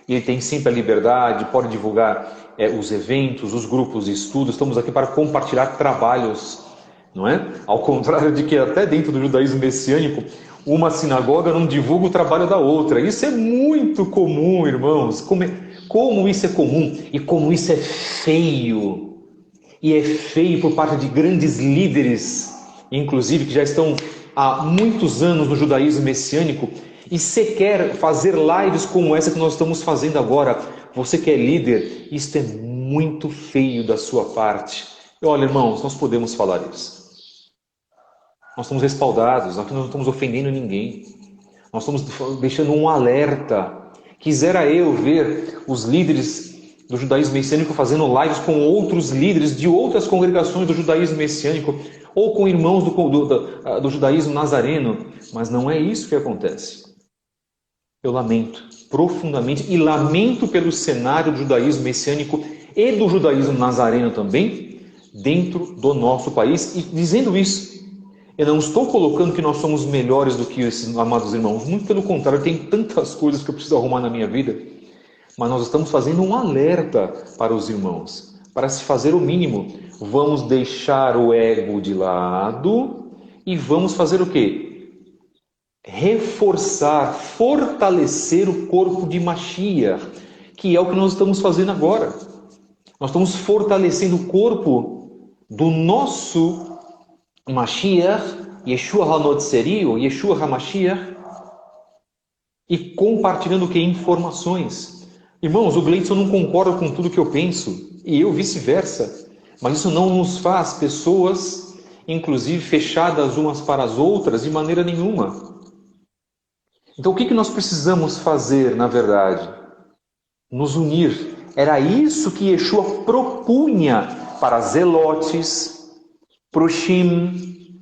Ele tem sempre a liberdade, pode divulgar os eventos, os grupos de estudo. Estamos aqui para compartilhar trabalhos, não é? Ao contrário de que até dentro do judaísmo messiânico, uma sinagoga não divulga o trabalho da outra. Isso é muito comum, irmãos. Como isso é comum e como isso é feio. E é feio por parte de grandes líderes, inclusive, que já estão há muitos anos no judaísmo messiânico e sequer fazer lives como essa que nós estamos fazendo agora. Você que é líder, isto é muito feio da sua parte. E olha, irmãos, nós podemos falar isso. Nós estamos respaldados, aqui não estamos ofendendo ninguém. Nós estamos deixando um alerta. Quisera eu ver os líderes do judaísmo messiânico fazendo lives com outros líderes de outras congregações do judaísmo messiânico, ou com irmãos do judaísmo nazareno, mas não é isso que acontece. Eu lamento profundamente e lamento pelo cenário do judaísmo messiânico e do judaísmo nazareno também dentro do nosso país. E dizendo isso, eu não estou colocando que nós somos melhores do que esses amados irmãos. Muito pelo contrário, tem tantas coisas que eu preciso arrumar na minha vida. Mas nós estamos fazendo um alerta para os irmãos, para se fazer o mínimo. Vamos deixar o ego de lado e vamos fazer o quê? Reforçar, fortalecer o corpo de Mashiach, que é o que nós estamos fazendo agora. Nós estamos fortalecendo o corpo do nosso Mashiach, Yeshua HaNotzeri, ou Yeshua HaMashiach, e compartilhando o que? Informações. Irmãos, o Gleidson não concorda com tudo que eu penso, e eu vice-versa, mas isso não nos faz pessoas, inclusive, fechadas umas para as outras de maneira nenhuma. Então, o que nós precisamos fazer, na verdade? Nos unir. Era isso que Yeshua propunha para Zelotes, Proshim,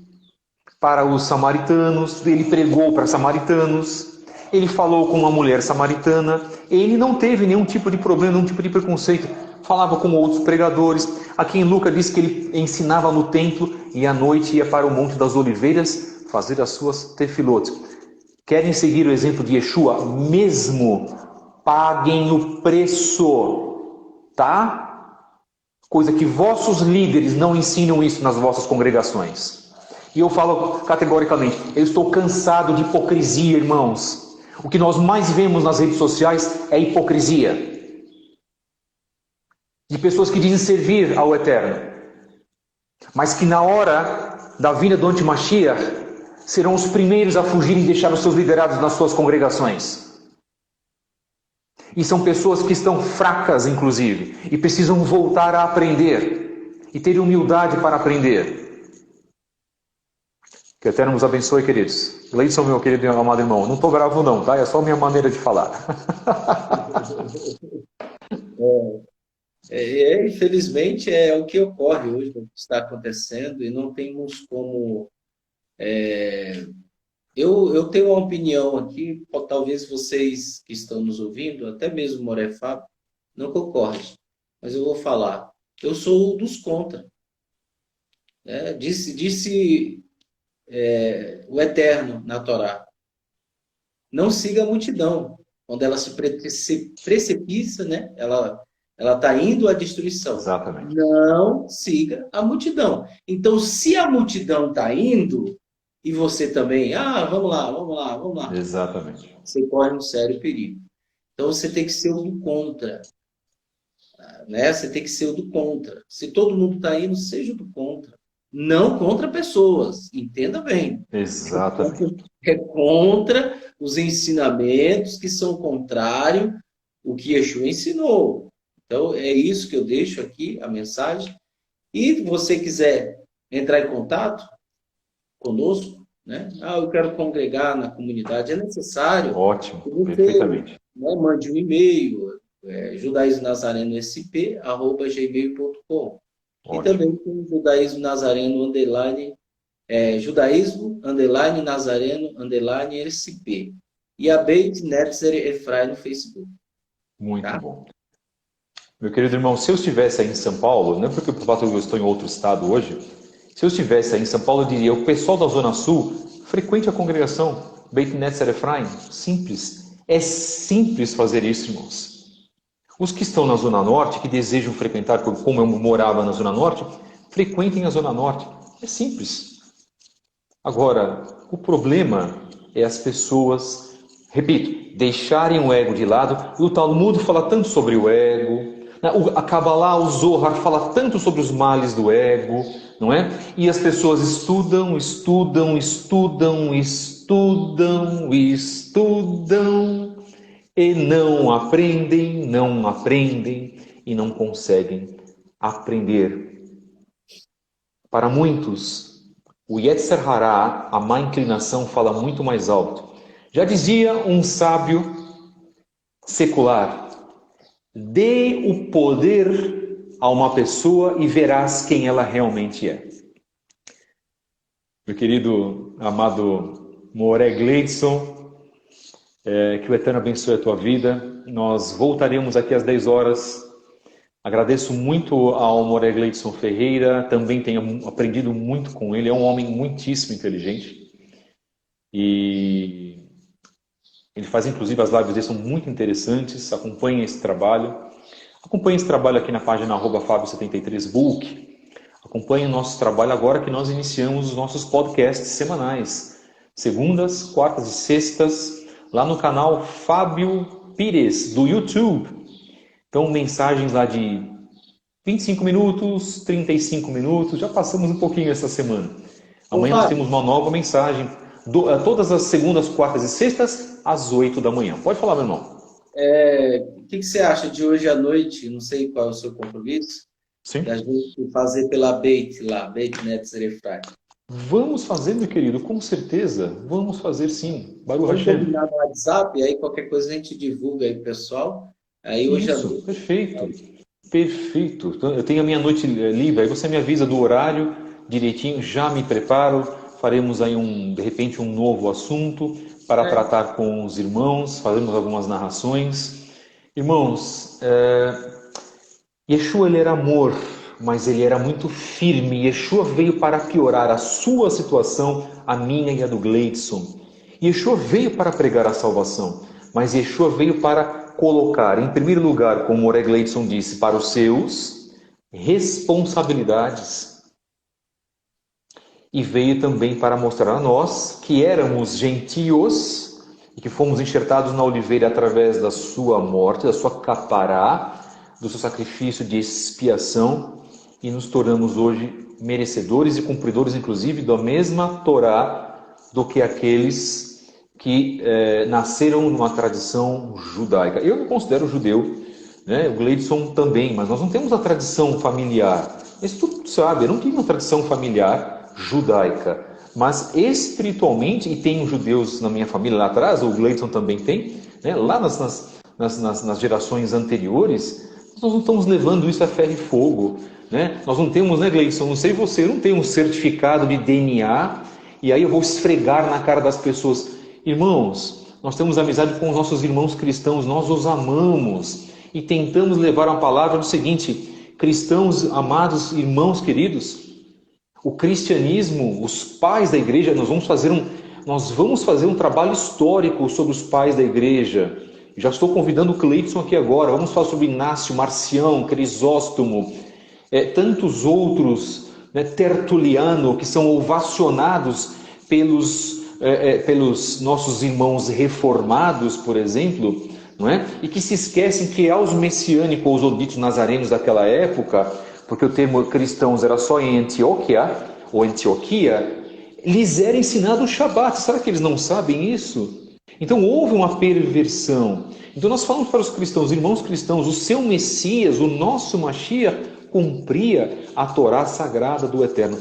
para os samaritanos. Ele pregou para samaritanos. Ele falou com uma mulher samaritana. Ele não teve nenhum tipo de problema, nenhum tipo de preconceito. Falava com outros pregadores. Aqui em Lucas diz que ele ensinava no templo e à noite ia para o Monte das Oliveiras fazer as suas tefilot. Querem seguir o exemplo de Yeshua? Mesmo paguem o preço, tá? Coisa que vossos líderes não ensinam isso nas vossas congregações. E eu falo categoricamente, eu estou cansado de hipocrisia, irmãos. O que nós mais vemos nas redes sociais é hipocrisia. De pessoas que dizem servir ao Eterno, mas que na hora da vinda do Antimashiach serão os primeiros a fugir e deixar os seus liderados nas suas congregações. E são pessoas que estão fracas, inclusive, e precisam voltar a aprender e ter humildade para aprender. Que o Eterno nos abençoe, queridos. Gleidson, meu querido e amado irmão, não estou bravo não, tá? É só a minha maneira de falar. Infelizmente, é o que ocorre hoje, o que está acontecendo, e não temos como... Eu tenho uma opinião aqui, talvez vocês que estão nos ouvindo, até mesmo o Moré Fábio, não concorde, mas eu vou falar. Eu sou dos contra. Disse o Eterno na Torá: não siga a multidão. Quando ela se precipiça, né? Ela está indo à destruição. Exatamente. Não siga a multidão. Então, se a multidão está indo, e você também, vamos lá. Exatamente. Você corre um sério perigo. Então, você tem que ser o do contra. Né? Você tem que ser o do contra. Se todo mundo está indo, seja o do contra. Não contra pessoas. Entenda bem. Exatamente. É contra os ensinamentos que são contrários ao que Yeshua ensinou. Então, é isso que eu deixo aqui, a mensagem. E se você quiser entrar em contato conosco, né? Eu quero congregar na comunidade, é necessário. Ótimo, que você, perfeitamente. Né, mande um e-mail, judaísmonazareno.sp@gmail.com. E também tem judaísmo nazareno judaísmo nazareno _sp. E a Beit Netzer Efraim no Facebook. Muito tá? bom. Meu querido irmão, se eu estivesse aí em São Paulo, não é porque por fato eu estou em outro estado hoje, se eu estivesse aí em São Paulo, eu diria, o pessoal da Zona Sul, frequente a congregação Beit Netzer Efraim. Simples. É simples fazer isso, irmãos. Os que estão na Zona Norte, que desejam frequentar, como eu morava na Zona Norte, frequentem a Zona Norte. É simples. Agora, o problema é as pessoas, repito, deixarem o ego de lado. O Talmud fala tanto sobre o ego, a Kabbalah, o Zohar fala tanto sobre os males do ego, não é? E as pessoas estudam e não aprendem e não conseguem aprender. Para muitos, o Yetzer Hará, a má inclinação, fala muito mais alto. Já dizia um sábio secular: dê o poder a uma pessoa e verás quem ela realmente é. Meu querido, amado Moré Gleidson, Que o Eterno abençoe a tua vida. Nós voltaremos aqui às 10 horas. Agradeço muito ao Moré Gleidson Ferreira. Também tenho aprendido muito com ele. É um homem muitíssimo inteligente. E ele faz, inclusive, as lives dele são muito interessantes. Acompanhe esse trabalho. Acompanhe esse trabalho aqui na página @fabio73book. Acompanhe o nosso trabalho agora que nós iniciamos os nossos podcasts semanais. Segundas, quartas e sextas, lá no canal Fábio Pires, do YouTube. Então, mensagens lá de 25 minutos, 35 minutos. Já passamos um pouquinho essa semana. Amanhã nós temos uma nova mensagem. Todas as segundas, quartas e sextas, às 8 da manhã. Pode falar, meu irmão. O que você acha de hoje à noite? Não sei qual é o seu compromisso. Sim. Da gente fazer pela Beit lá, Beit Netz Refraim. Vamos fazer, meu querido, com certeza. Vamos fazer sim. Baruch Vamos Hashem. combinar no WhatsApp, aí qualquer coisa a gente divulga aí, pessoal. Aí hoje Isso, perfeito. Perfeito. Então, eu tenho a minha noite livre, aí você me avisa do horário direitinho, já me preparo. Faremos aí de repente um novo assunto para tratar com os irmãos, faremos algumas narrações. Irmãos, Yeshua ele era amor, mas ele era muito firme. Yeshua veio para piorar a sua situação, a minha e a do Gleidson. Yeshua veio para pregar a salvação, mas Yeshua veio para colocar, em primeiro lugar, como o Moré Gleidson disse, para os seus responsabilidades. E veio também para mostrar a nós que éramos gentios e que fomos enxertados na oliveira através da sua morte, da sua capará, do seu sacrifício de expiação, e nos tornamos hoje merecedores e cumpridores, inclusive, da mesma Torá do que aqueles que nasceram numa tradição judaica. Eu me considero judeu, né? O Gleidson também, mas nós não temos a tradição familiar. Isso tu sabe, eu não tenho uma tradição familiar judaica, mas espiritualmente, e tenho judeus na minha família lá atrás, o Gleidson também tem, né? Lá nas gerações anteriores, nós não estamos levando isso a ferro e fogo, né? Nós não temos, né, Gleidson? Não sei você, eu não tenho um certificado de DNA e aí eu vou esfregar na cara das pessoas. Irmãos, nós temos amizade com os nossos irmãos cristãos, nós os amamos e tentamos levar a palavra do seguinte: cristãos, amados irmãos queridos, o cristianismo, os pais da igreja, nós vamos fazer um trabalho histórico sobre os pais da igreja. Já estou convidando o Cleidson aqui agora. Vamos falar sobre Inácio, Marcião, Crisóstomo, tantos outros, né, Tertuliano, que são ovacionados pelos nossos irmãos reformados, por exemplo, não é? E que se esquecem que aos messiânicos ou ditos nazarenos daquela época, porque o termo cristãos era só em Antioquia, ou Antioquia, lhes era ensinado o Shabat. Será que eles não sabem isso? Então houve uma perversão. Então nós falamos para os cristãos, irmãos cristãos, o seu Messias, o nosso Mashiach, cumpria a Torá sagrada do Eterno.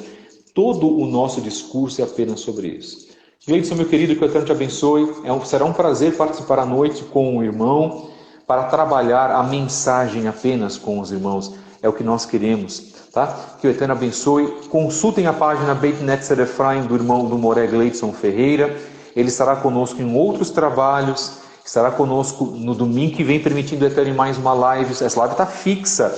Todo o nosso discurso é apenas sobre isso. Gleidson, meu querido, que o Eterno te abençoe. Será um prazer participar à noite com o irmão, para trabalhar a mensagem apenas com os irmãos. É o que nós queremos, tá? Que o Eterno abençoe. Consultem a página Beit Netz Refraim do irmão do Moré Gleidson Ferreira. Ele estará conosco em outros trabalhos, estará conosco no domingo que vem, permitindo o Eterno mais uma live. Essa live está fixa,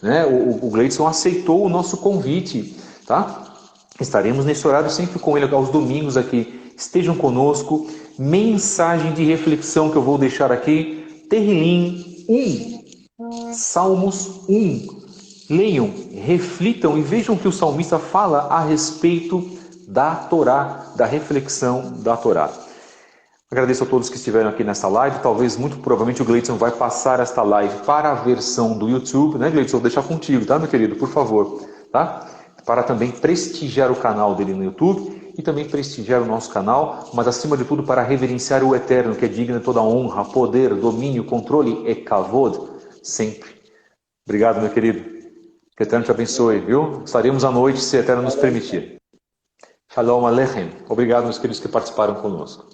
né? O Gleidson aceitou o nosso convite, tá? Estaremos nesse horário sempre com ele aos domingos aqui. Estejam conosco. Mensagem de reflexão que eu vou deixar aqui. Terrilim 1, Salmos 1. Leiam, reflitam e vejam o que o salmista fala a respeito da Torá, da reflexão da Torá. Agradeço a todos que estiveram aqui nessa live. Talvez, muito provavelmente, o Gleidson vai passar esta live para a versão do YouTube, né, Gleidson? Vou deixar contigo, tá, meu querido? Por favor, tá? Para também prestigiar o canal dele no YouTube e também prestigiar o nosso canal, mas acima de tudo para reverenciar o Eterno, que é digno de toda honra, poder, domínio, controle e kavod, sempre. Obrigado, meu querido. Que o Eterno te abençoe, viu? Estaremos à noite, se o Eterno nos permitir. Shalom Aleichem. Obrigado, meus queridos que participaram conosco.